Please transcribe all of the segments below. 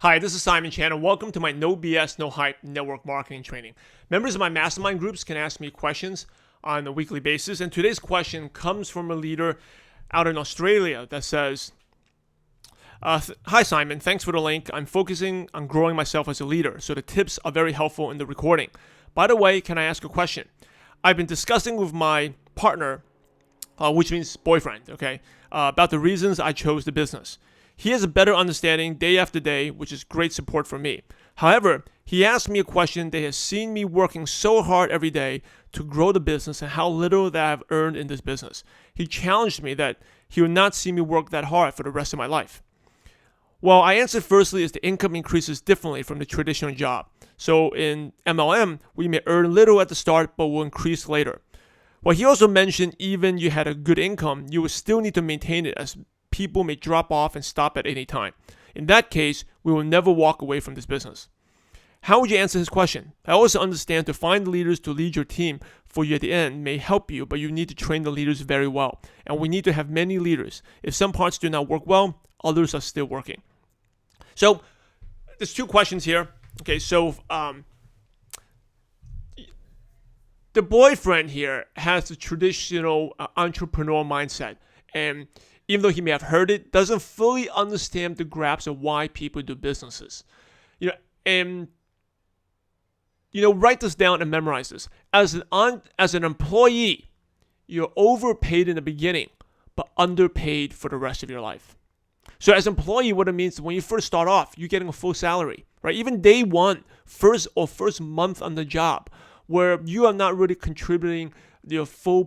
Hi, this is Simon Chan, and welcome to my No BS, No Hype network marketing training. Members of my mastermind groups can ask me questions on a weekly basis, and today's question comes from a leader out in Australia that says, Hi Simon, thanks for the link. I'm focusing on growing myself as a leader, so the tips are very helpful in the recording. By the way, can I ask a question? I've been discussing with my partner, which means boyfriend, about the reasons I chose the business. He has a better understanding day after day, which is great support for me. However, he asked me a question that has seen me working so hard every day to grow the business and how little that I've earned in this business. He challenged me that he would not see me work that hard for the rest of my life. Well, I answered firstly is the income increases differently from the traditional job. So in MLM, we may earn little at the start, but will increase later. Well, he also mentioned even you had a good income, you would still need to maintain it as people may drop off and stop at any time. In that case, we will never walk away from this business. How would you answer his question? I also understand to find leaders to lead your team for you at the end may help you, but you need to train the leaders very well. And we need to have many leaders. If some parts do not work well, others are still working. So there's two questions here. The boyfriend here has the traditional entrepreneur mindset, and even though he may have heard it, doesn't fully understand the grasp of why people do businesses. Write this down and memorize this. As an employee, you're overpaid in the beginning, but underpaid for the rest of your life. So as an employee, what it means is when you first start off, you're getting a full salary, right? Even day one, first month on the job, where you are not really contributing your full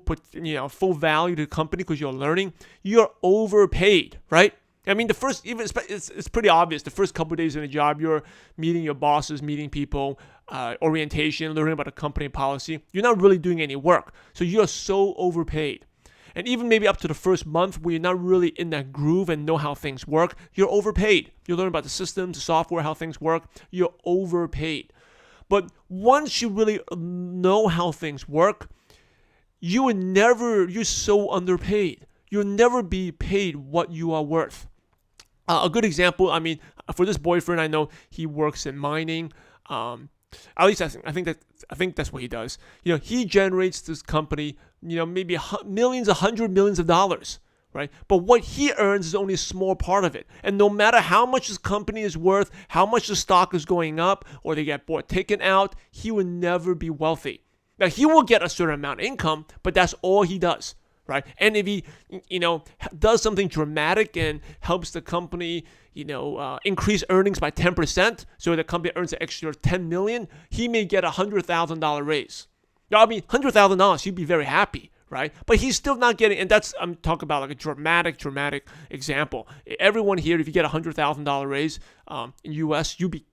value to the company because you're learning, you're overpaid, right? I mean, it's pretty obvious. The first couple of days in a job, you're meeting your bosses, meeting people, orientation, learning about the company policy. You're not really doing any work, so you are so overpaid. And even maybe up to the first month where you're not really in that groove and know how things work, you're overpaid. You learn about the systems, the software, how things work. You're overpaid. But once you really know how things work, you're so underpaid. You'll never be paid what you are worth. A good example, for this boyfriend, I know he works in mining. At least I think that's what he does. He generates this company, maybe millions, $100 million of dollars, right? But what he earns is only a small part of it. And no matter how much this company is worth, how much the stock is going up, or they get taken out, he will never be wealthy. Now, he will get a certain amount of income, but that's all he does, right? And if he, does something dramatic and helps the company, increase earnings by 10%, so the company earns an extra $10 million, he may get a $100,000 raise. Now, $100,000, he'd be very happy, right? But he's still not getting, and I'm talking about like a dramatic example. Everyone here, if you get a $100,000 raise in US, you'd be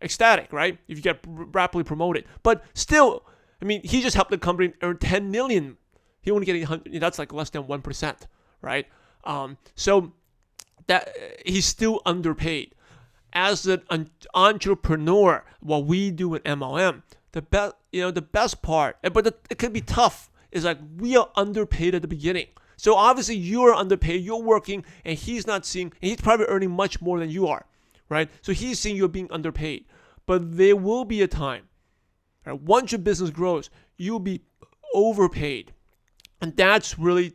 ecstatic, right? If you get rapidly promoted. But still, he just helped the company earn $10 million. He only getting 100. That's like less than 1%, right? So that he's still underpaid. As an entrepreneur, what we do in MLM, the best part, but it can be tough, is like we are underpaid at the beginning. So obviously you're underpaid. You're working, and he's not seeing. And he's probably earning much more than you are, right? So he's seeing you're being underpaid. But there will be a time, right? Once your business grows, you'll be overpaid. And that's really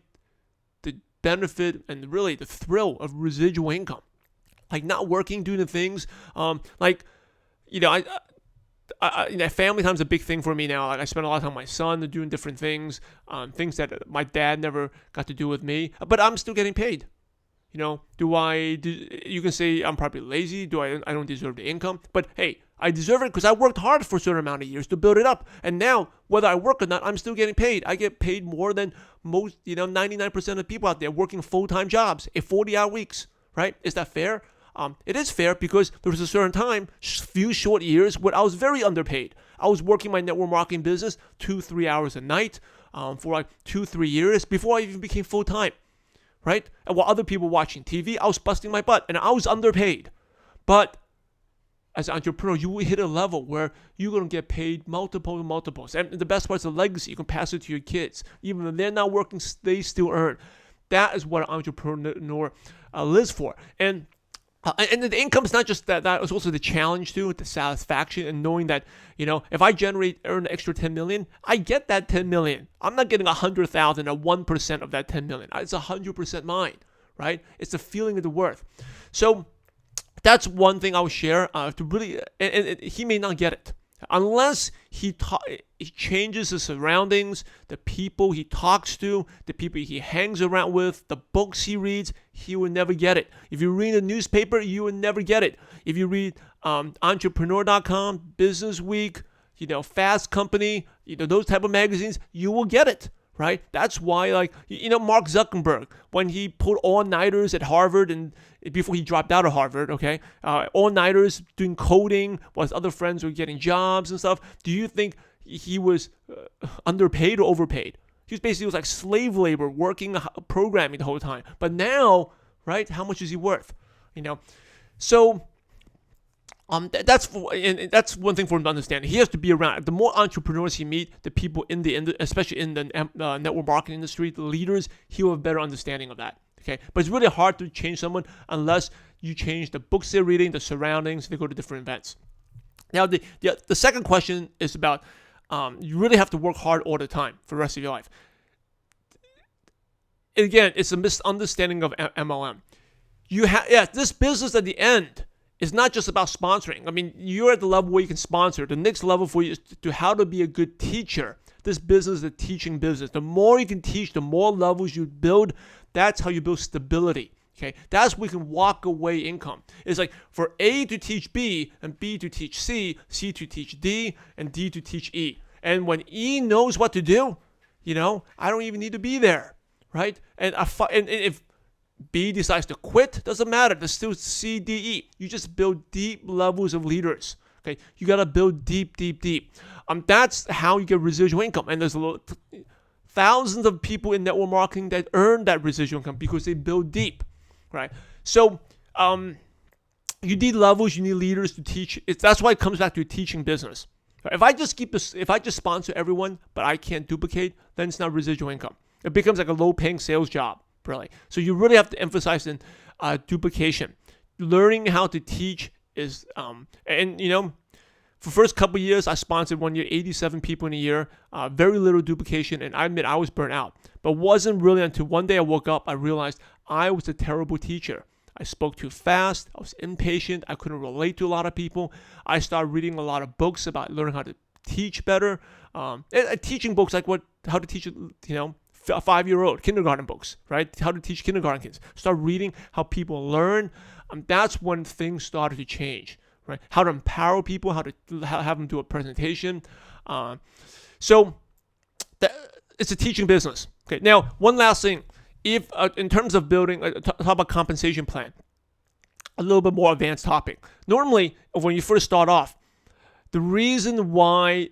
the benefit and really the thrill of residual income. Like not working, doing the things, family time's a big thing for me now. Like I spend a lot of time with my son doing different things, things that my dad never got to do with me, but I'm still getting paid. You can say I'm probably lazy. I don't deserve the income, but hey, I deserve it because I worked hard for a certain amount of years to build it up. And now, whether I work or not, I'm still getting paid. I get paid more than most, 99% of people out there working full-time jobs, 40-hour weeks, right? Is that fair? It is fair because there was a certain time, few short years, where I was very underpaid. I was working my network marketing business 2-3 hours a night for like 2-3 years before I even became full-time, right? And while other people were watching TV, I was busting my butt and I was underpaid. But as an entrepreneur, you will hit a level where you're going to get paid multiples. And the best part is the legacy. You can pass it to your kids. Even when they're not working, they still earn. That is what an entrepreneur lives for. And And the income is not just that. That is also the challenge too, the satisfaction, and knowing that if I earn an extra 10 million, I get that 10 million. I'm not getting 100,000 or 1% of that 10 million. It's 100% mine, right? It's the feeling of the worth. So that's one thing I would share to really. And he may not get it unless he changes his surroundings, the people he talks to, the people he hangs around with, the books he reads. He will never get it. If you read a newspaper, you will never get it. If you read entrepreneur.com, Business Week, Fast Company, those type of magazines, you will get it, right? That's why, Mark Zuckerberg, when he put all-nighters at Harvard and before he dropped out of Harvard, okay, all-nighters doing coding while his other friends were getting jobs and stuff. Do you think he was underpaid or overpaid? He was basically like slave labor, working programming the whole time. But now, right, how much is he worth? So that's one thing for him to understand. He has to be around. The more entrepreneurs he meet, the people especially in the network marketing industry, the leaders, he will have a better understanding of that. Okay, but it's really hard to change someone unless you change the books they're reading, the surroundings. They go to different events. Now, the second question is about you really have to work hard all the time for the rest of your life. Again, it's a misunderstanding of MLM. This business at the end is not just about sponsoring. I mean, you're at the level where you can sponsor. The next level for you is to how to be a good teacher. This business is a teaching business. The more you can teach, the more levels you build. That's how you build stability. Okay, that's where you can walk away income. It's like for A to teach B and B to teach C, C to teach D, and D to teach E. And when E knows what to do, I don't even need to be there, right? And if B decides to quit, doesn't matter. There's still C, D, E. You just build deep levels of leaders. Okay, you gotta build deep. That's how you get residual income. And there's thousands of people in network marketing that earn that residual income because they build deep. Right, so you need levels, you need leaders to teach. That's why it comes back to a teaching business. If I just sponsor everyone, but I can't duplicate, then it's not residual income. It becomes like a low-paying sales job, really. So you really have to emphasize in duplication. Learning how to teach is, for the first couple of years, I sponsored 1 year, 87 people in a year, very little duplication, and I admit I was burnt out. But it wasn't really until one day I woke up, I realized I was a terrible teacher. I spoke too fast, I was impatient, I couldn't relate to a lot of people. I started reading a lot of books about learning how to teach better. Teaching books like how to teach, a 5-year-old, kindergarten books, right? How to teach kindergarten kids. Start reading how people learn. That's when things started to change. Right? How to empower people, how to have them do a presentation. So it's a teaching business. Okay. Now, one last thing. If in terms of building, talk about compensation plan, a little bit more advanced topic. Normally, when you first start off, the reason why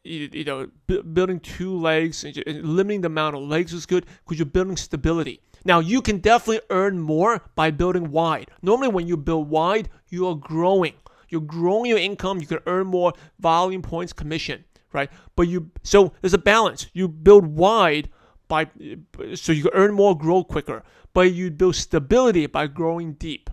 building 2 legs and limiting the amount of legs is good because you're building stability. Now, you can definitely earn more by building wide. Normally, when you build wide, you are growing. You're growing your income. You can earn more volume points, commission, right? So there's a balance. You build wide so you can earn more, grow quicker. But you build stability by growing deep,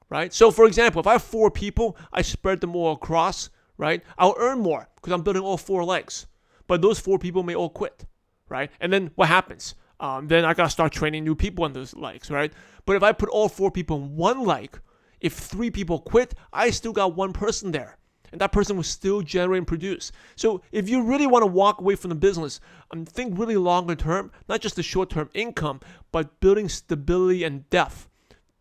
right? So, for example, if I have 4 people, I spread them all across, right? I'll earn more because I'm building all 4 legs. But those 4 people may all quit, right? And then what happens? Then I gotta start training new people on those legs, right? But if I put all 4 people in one leg, if 3 people quit, I still got 1 person there. And that person will still generate and produce. So if you really want to walk away from the business, think really longer term, not just the short-term income, but building stability and depth.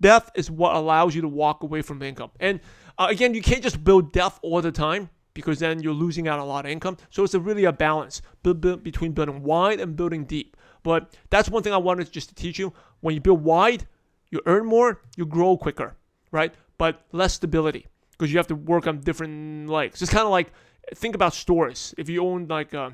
Depth is what allows you to walk away from the income. And again, you can't just build depth all the time because then you're losing out a lot of income. So it's really a balance between building wide and building deep. But that's one thing I wanted just to teach you. When you build wide, you earn more, you grow quicker, right? But less stability because you have to work on different legs. It's kind of like, think about stores. If you own like a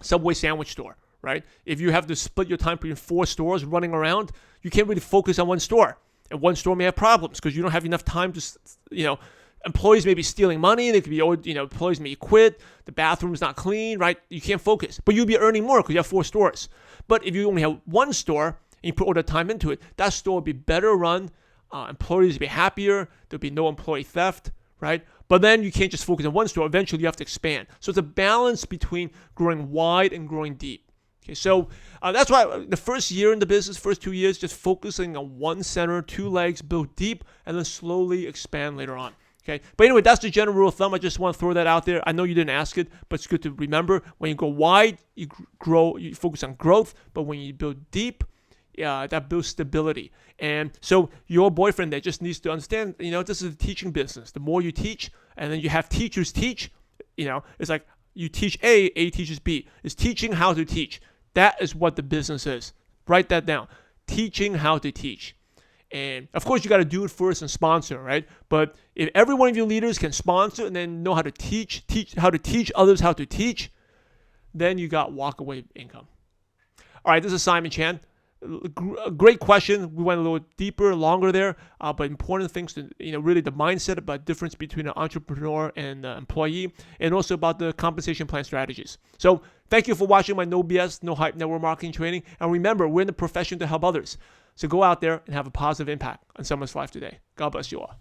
Subway sandwich store, right? If you have to split your time between 4 stores running around, you can't really focus on one store. And one store may have problems because you don't have enough time to, employees may be stealing money. They could be, employees may quit. The bathroom's not clean, right? You can't focus. But you'll be earning more because you have 4 stores. But if you only have one store and you put all the time into it, that store will be better run, employees will be happier. There'll be no employee theft, right? But then you can't just focus on one store. Eventually, you have to expand. So it's a balance between growing wide and growing deep. Okay, so that's why the first year in the business, first 2 years, just focusing on one center, 2 legs, build deep, and then slowly expand later on. Okay, but anyway, that's the general rule of thumb. I just want to throw that out there. I know you didn't ask it, but it's good to remember. When you go wide, you grow, you focus on growth. But when you build deep, that builds stability. And so your boyfriend there just needs to understand, this is a teaching business. The more you teach, and then you have teachers teach, it's like you teach A teaches B. It's teaching how to teach. That is what the business is. Write that down. Teaching how to teach. And of course, you got to do it first and sponsor, right? But if every one of your leaders can sponsor and then know how to teach how to teach others how to teach, then you got walk-away income. All right, this is Simon Chan. Great question. We went a little deeper, longer there, but important things to, really the mindset about difference between an entrepreneur and an employee, and also about the compensation plan strategies. So thank you for watching my No BS, No Hype network marketing training. And remember, we're in the profession to help others. So go out there and have a positive impact on someone's life today. God bless you all.